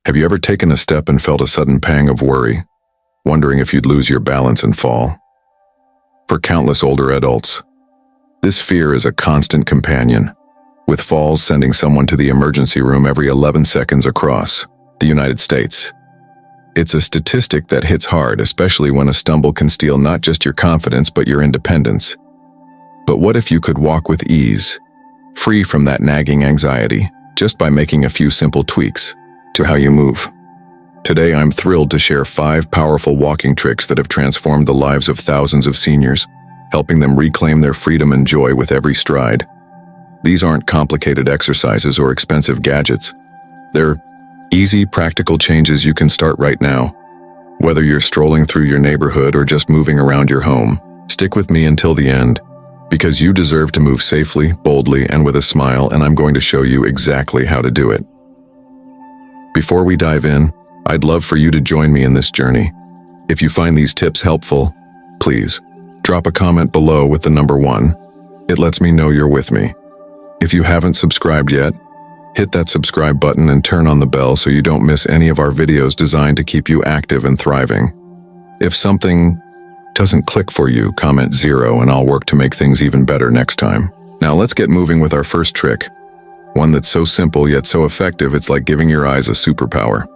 Have you ever taken a step and felt a sudden pang of worry, wondering if you'd lose your balance and fall? For countless older adults, this fear is a constant companion, with falls sending someone to the emergency room every 11 seconds across the United States. It's a statistic that hits hard, especially when a stumble can steal not just your confidence but your independence. But what if you could walk with ease, free from that nagging anxiety, just by making a few simple tweaks to how you move? Today I'm thrilled to share 5 powerful walking tricks that have transformed the lives of thousands of seniors, helping them reclaim their freedom and joy with every stride. These aren't complicated exercises or expensive gadgets. They're easy, practical changes you can start right now. Whether you're strolling through your neighborhood or just moving around your home, stick with me until the end, because you deserve to move safely, boldly, and with a smile, and I'm going to show you exactly how to do it. Before we dive in, I'd love for you to join me in this journey. If you find these tips helpful, please drop a comment below with the number 1. It lets me know you're with me. If you haven't subscribed yet, hit that subscribe button and turn on the bell so you don't miss any of our videos designed to keep you active and thriving. If something doesn't click for you, comment 0 and I'll work to make things even better next time. Now let's get moving with our first trick. One that's so simple yet so effective it's like giving your eyes a superpower.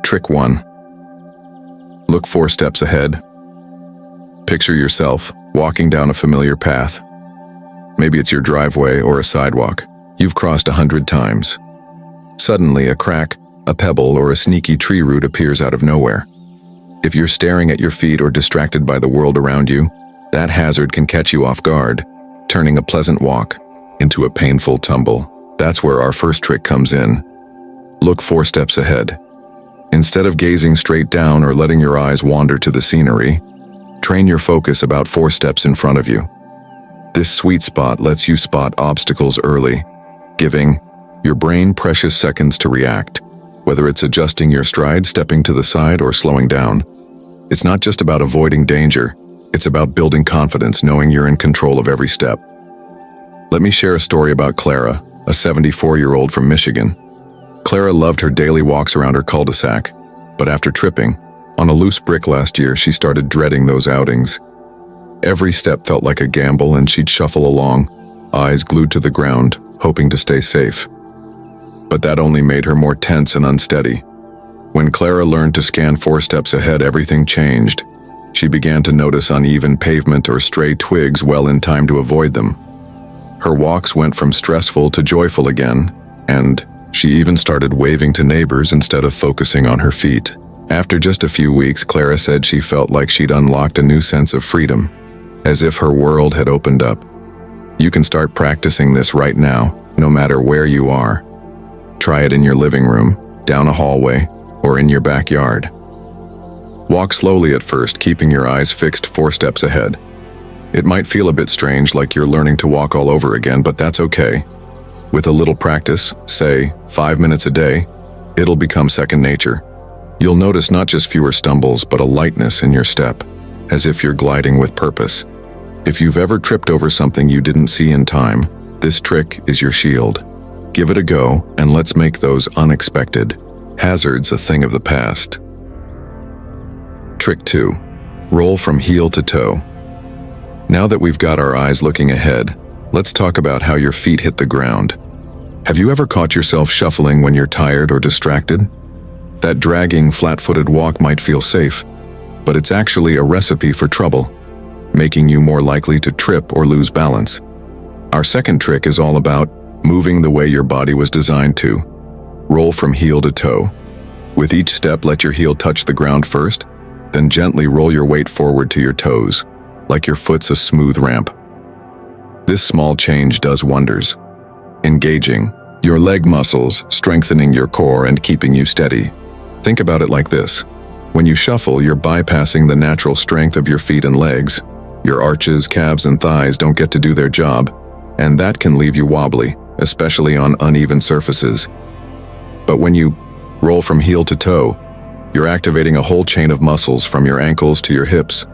Trick 1. Look 4 steps ahead. Picture yourself walking down a familiar path. Maybe it's your driveway or a sidewalk you've crossed 100 times. Suddenly, a crack, a pebble, or a sneaky tree root appears out of nowhere. If you're staring at your feet or distracted by the world around you, that hazard can catch you off guard, turning a pleasant walk into a painful tumble. That's where our first trick comes in. Look 4 steps ahead. Instead of gazing straight down or letting your eyes wander to the scenery, train your focus about 4 steps in front of you. This sweet spot lets you spot obstacles early, giving your brain precious seconds to react, whether it's adjusting your stride, stepping to the side, or slowing down. It's not just about avoiding danger, it's about building confidence, knowing you're in control of every step. Let me share a story about Clara, a 74-year-old from Michigan. Clara loved her daily walks around her cul-de-sac, but after tripping on a loose brick last year, she started dreading those outings. Every step felt like a gamble, and she'd shuffle along, eyes glued to the ground, hoping to stay safe. But that only made her more tense and unsteady. When Clara learned to scan 4 steps ahead, everything changed. She began to notice uneven pavement or stray twigs well in time to avoid them. Her walks went from stressful to joyful again, and she even started waving to neighbors instead of focusing on her feet. After just a few weeks, Clara said she felt like she'd unlocked a new sense of freedom, as if her world had opened up. You can start practicing this right now, no matter where you are. Try it in your living room, down a hallway, or in your backyard. Walk slowly at first, keeping your eyes fixed 4 steps ahead. It might feel a bit strange, like you're learning to walk all over again, but that's okay. With a little practice, say 5 minutes a day, it'll become second nature. You'll notice not just fewer stumbles, but a lightness in your step, as if you're gliding with purpose. If you've ever tripped over something you didn't see in time, this trick is your shield. Give it a go, and let's make those unexpected hazards a thing of the past. Trick 2. Roll from heel to toe. Now that we've got our eyes looking ahead, let's talk about how your feet hit the ground. Have you ever caught yourself shuffling when you're tired or distracted? That dragging, flat-footed walk might feel safe, but it's actually a recipe for trouble, making you more likely to trip or lose balance. Our second trick is all about moving the way your body was designed to. Roll from heel to toe. With each step, let your heel touch the ground first, then gently roll your weight forward to your toes, like your foot's a smooth ramp. This small change does wonders, engaging your leg muscles, strengthening your core, and keeping you steady. Think about it like this. When you shuffle, you're bypassing the natural strength of your feet and legs. Your arches, calves, and thighs don't get to do their job, and that can leave you wobbly, especially on uneven surfaces. But when you roll from heel to toe, you're activating a whole chain of muscles from your ankles to your hips.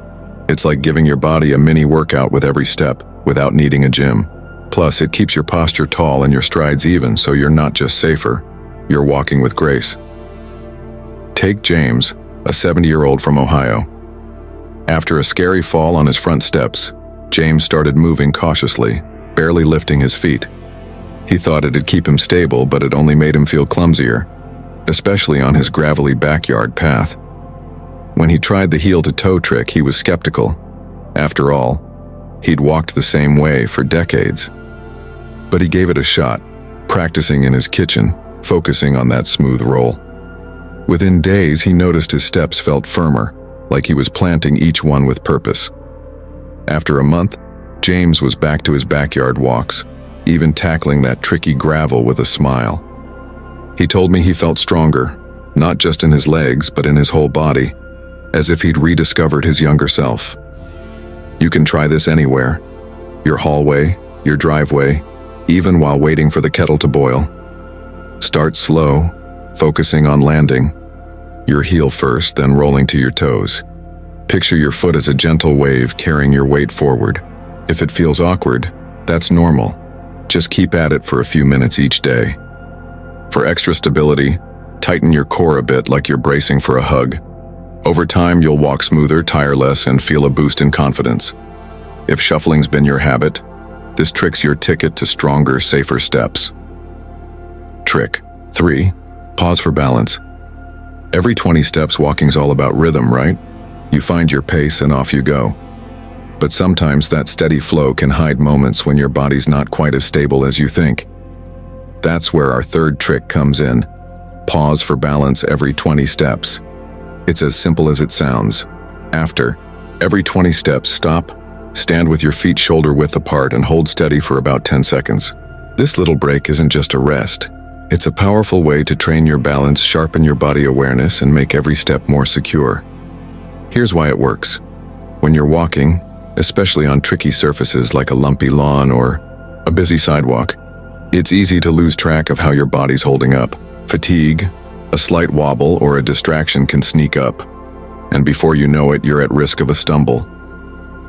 It's like giving your body a mini workout with every step, without needing a gym. Plus, it keeps your posture tall and your strides even, so you're not just safer, you're walking with grace. Take James, a 70-year-old from Ohio. After a scary fall on his front steps, James started moving cautiously, barely lifting his feet. He thought it'd keep him stable, but it only made him feel clumsier, especially on his gravelly backyard path. When he tried the heel-to-toe trick, he was skeptical. After all, he'd walked the same way for decades. But he gave it a shot, practicing in his kitchen, focusing on that smooth roll. Within days, he noticed his steps felt firmer, like he was planting each one with purpose. After a month, James was back to his backyard walks, even tackling that tricky gravel with a smile. He told me he felt stronger, not just in his legs, but in his whole body, as if he'd rediscovered his younger self. You can try this anywhere: your hallway, your driveway, even while waiting for the kettle to boil. Start slow, focusing on landing your heel first, then rolling to your toes. Picture your foot as a gentle wave carrying your weight forward. If it feels awkward, that's normal. Just keep at it for a few minutes each day. For extra stability, tighten your core a bit like you're bracing for a hug. Over time, you'll walk smoother, tire less, and feel a boost in confidence. If shuffling's been your habit, this trick's your ticket to stronger, safer steps. Trick 3. Pause for balance. Every 20 steps, walking's all about rhythm, right? You find your pace and off you go. But sometimes that steady flow can hide moments when your body's not quite as stable as you think. That's where our third trick comes in. Pause for balance every 20 steps. It's as simple as it sounds. After every 20 steps, stop, stand with your feet shoulder-width apart, and hold steady for about 10 seconds. This little break isn't just a rest. It's a powerful way to train your balance, sharpen your body awareness, and make every step more secure. Here's why it works. When you're walking, especially on tricky surfaces like a lumpy lawn or a busy sidewalk, it's easy to lose track of how your body's holding up. Fatigue, a slight wobble, or a distraction can sneak up, and before you know it, you're at risk of a stumble.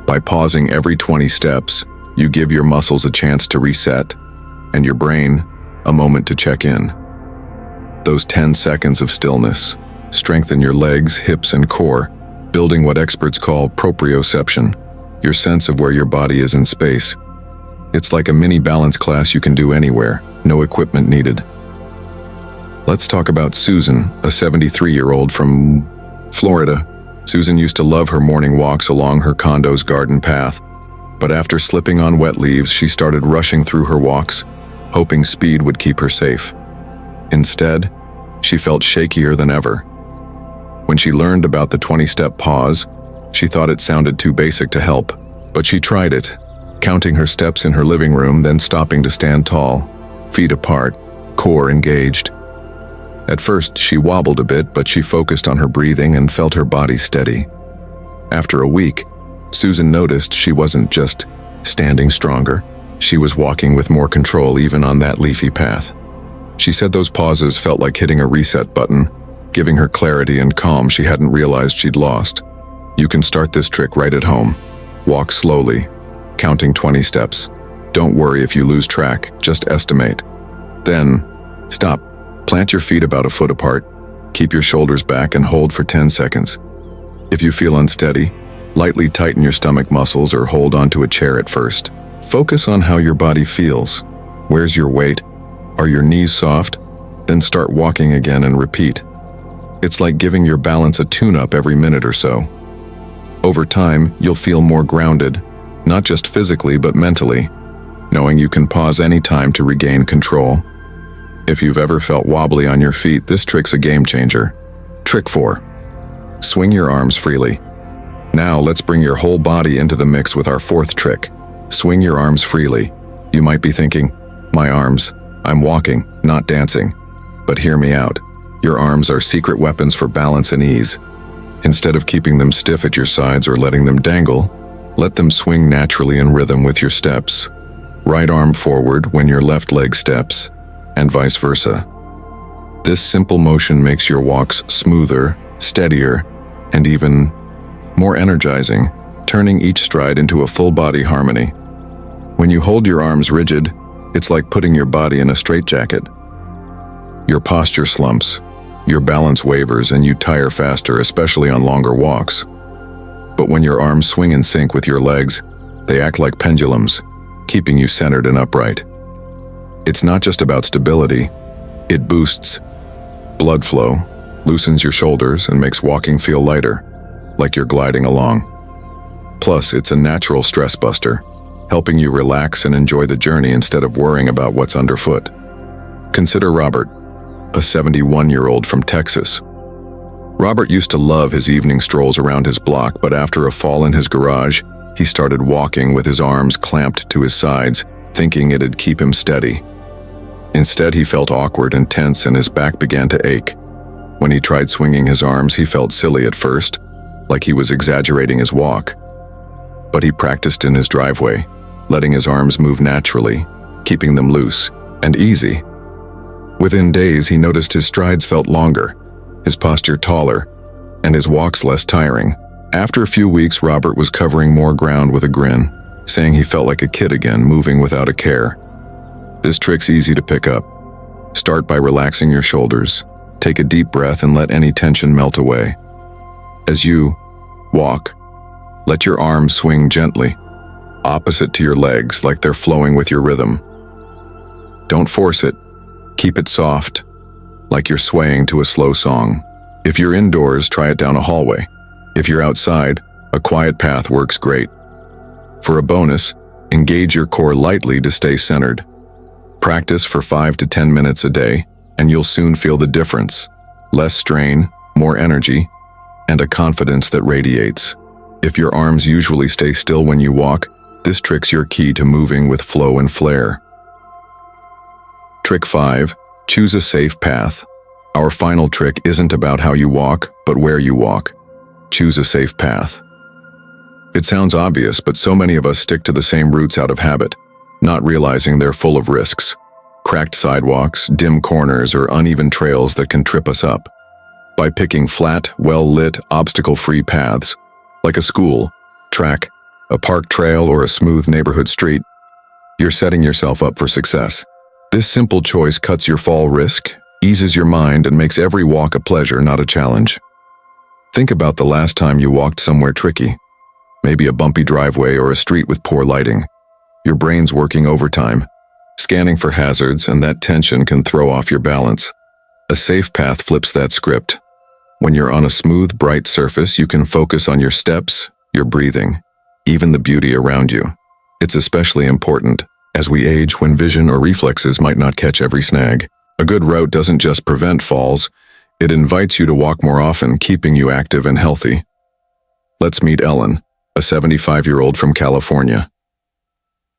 By pausing every 20 steps, you give your muscles a chance to reset, and your brain a moment to check in. Those 10 seconds of stillness strengthen your legs, hips, and core, building what experts call proprioception, your sense of where your body is in space. It's like a mini balance class you can do anywhere, no equipment needed. Let's talk about Susan, a 73-year-old from Florida. Susan used to love her morning walks along her condo's garden path, but after slipping on wet leaves, she started rushing through her walks, hoping speed would keep her safe. Instead, she felt shakier than ever. When she learned about the 20-step pause, she thought it sounded too basic to help, but she tried it, counting her steps in her living room, then stopping to stand tall, feet apart, core engaged. At first, she wobbled a bit, but she focused on her breathing and felt her body steady. After a week, Susan noticed she wasn't just standing stronger, she was walking with more control even on that leafy path. She said those pauses felt like hitting a reset button, giving her clarity and calm she hadn't realized she'd lost. You can start this trick right at home. Walk slowly, counting 20 steps. Don't worry if you lose track, just estimate. Then, stop. Plant your feet about a foot apart, keep your shoulders back, and hold for 10 seconds. If you feel unsteady, lightly tighten your stomach muscles or hold onto a chair at first. Focus on how your body feels. Where's your weight? Are your knees soft? Then start walking again and repeat. It's like giving your balance a tune-up every minute or so. Over time, you'll feel more grounded, not just physically but mentally, knowing you can pause any time to regain control. If you've ever felt wobbly on your feet, this trick's a game changer. Trick 4. Swing your arms freely. Now let's bring your whole body into the mix with our fourth trick. Swing your arms freely. You might be thinking, my arms, I'm walking, not dancing. But hear me out. Your arms are secret weapons for balance and ease. Instead of keeping them stiff at your sides or letting them dangle, let them swing naturally in rhythm with your steps. Right arm forward when your left leg steps, and vice versa. This simple motion makes your walks smoother, steadier, and even more energizing, turning each stride into a full-body harmony. When you hold your arms rigid, it's like putting your body in a straitjacket. Your posture slumps, your balance wavers, and you tire faster, especially on longer walks. But when your arms swing in sync with your legs, they act like pendulums, keeping you centered and upright. It's not just about stability, it boosts blood flow, loosens your shoulders, and makes walking feel lighter, like you're gliding along. Plus, it's a natural stress buster, helping you relax and enjoy the journey instead of worrying about what's underfoot. Consider Robert, a 71-year-old from Texas. Robert used to love his evening strolls around his block, but after a fall in his garage, he started walking with his arms clamped to his sides, thinking it'd keep him steady. Instead, he felt awkward and tense, and his back began to ache. When he tried swinging his arms, he felt silly at first, like he was exaggerating his walk. But he practiced in his driveway, letting his arms move naturally, keeping them loose and easy. Within days, he noticed his strides felt longer, his posture taller, and his walks less tiring. After a few weeks, Robert was covering more ground with a grin, saying he felt like a kid again, moving without a care. This trick's easy to pick up. Start by relaxing your shoulders, take a deep breath, and let any tension melt away. As you walk, let your arms swing gently, opposite to your legs, like they're flowing with your rhythm. Don't force it. Keep it soft, like you're swaying to a slow song. If you're indoors, try it down a hallway. If you're outside, a quiet path works great. For a bonus, engage your core lightly to stay centered. Practice for 5 to 10 minutes a day, and you'll soon feel the difference. Less strain, more energy, and a confidence that radiates. If your arms usually stay still when you walk, this trick's your key to moving with flow and flair. Trick 5. Choose a safe path. Our final trick isn't about how you walk, but where you walk. Choose a safe path. It sounds obvious, but so many of us stick to the same routes out of habit, not realizing they're full of risks. Cracked sidewalks, dim corners, or uneven trails that can trip us up. By picking flat, well-lit, obstacle-free paths, like a school, track, a park trail, or a smooth neighborhood street, you're setting yourself up for success. This simple choice cuts your fall risk, eases your mind, and makes every walk a pleasure, not a challenge. Think about the last time you walked somewhere tricky, maybe a bumpy driveway or a street with poor lighting. Your brain's working overtime, scanning for hazards, and that tension can throw off your balance. A safe path flips that script. When you're on a smooth, bright surface, you can focus on your steps, your breathing, even the beauty around you. It's especially important as we age, when vision or reflexes might not catch every snag. A good route doesn't just prevent falls, it invites you to walk more often, keeping you active and healthy. Let's meet Ellen, a 75-year-old from California.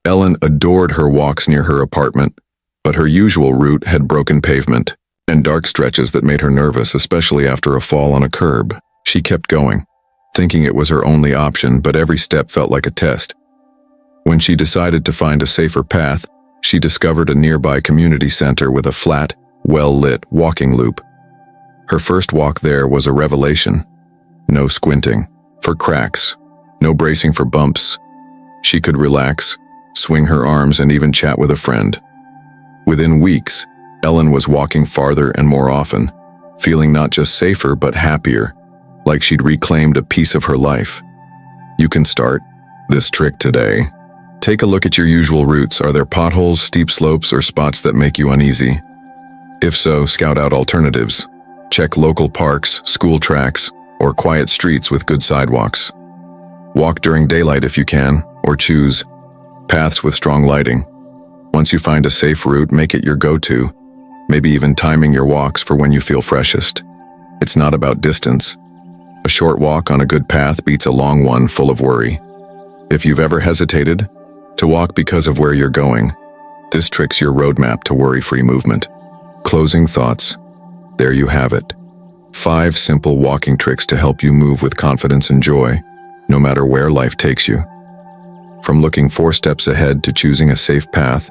Ellen adored her walks near her apartment, but her usual route had broken pavement and dark stretches that made her nervous, especially after a fall on a curb. She kept going, thinking it was her only option, but every step felt like a test. When she decided to find a safer path, she discovered a nearby community center with a flat, well-lit walking loop. Her first walk there was a revelation. No squinting for cracks, no bracing for bumps. She could relax, swing her arms, and even chat with a friend. Within weeks, Ellen was walking farther and more often, feeling not just safer but happier, like she'd reclaimed a piece of her life. You can start this trick today. Take a look at your usual routes. Are there potholes, steep slopes, or spots that make you uneasy? If so, scout out alternatives. Check local parks, school tracks, or quiet streets with good sidewalks. Walk during daylight if you can, or choose paths with strong lighting. Once you find a safe route, make it your go-to, maybe even timing your walks for when you feel freshest. It's not about distance. A short walk on a good path beats a long one full of worry. If you've ever hesitated to walk because of where you're going, this trick's your roadmap to worry-free movement. Closing thoughts. There you have it. 5 simple walking tricks to help you move with confidence and joy, no matter where life takes you. From looking 4 steps ahead to choosing a safe path,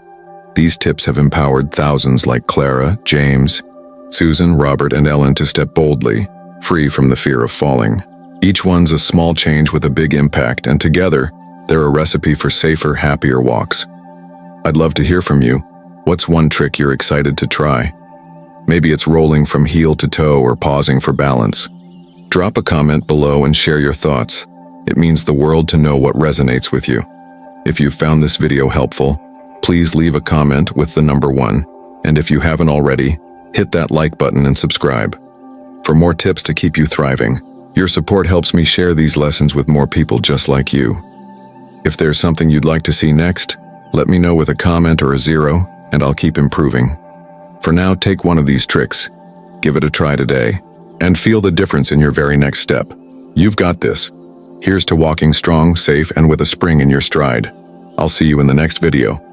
these tips have empowered thousands like Clara, James, Susan, Robert, and Ellen to step boldly, free from the fear of falling. Each one's a small change with a big impact, and together, they're a recipe for safer, happier walks. I'd love to hear from you. What's one trick you're excited to try? Maybe it's rolling from heel to toe or pausing for balance. Drop a comment below and share your thoughts. It means the world to know what resonates with you. If you found this video helpful, please leave a comment with the number 1. And if you haven't already, hit that like button and subscribe. For more tips to keep you thriving, your support helps me share these lessons with more people just like you. If there's something you'd like to see next, let me know with a comment or a 0, and I'll keep improving. For now, take one of these tricks, give it a try today, and feel the difference in your very next step. You've got this. Here's to walking strong, safe, and with a spring in your stride. I'll see you in the next video.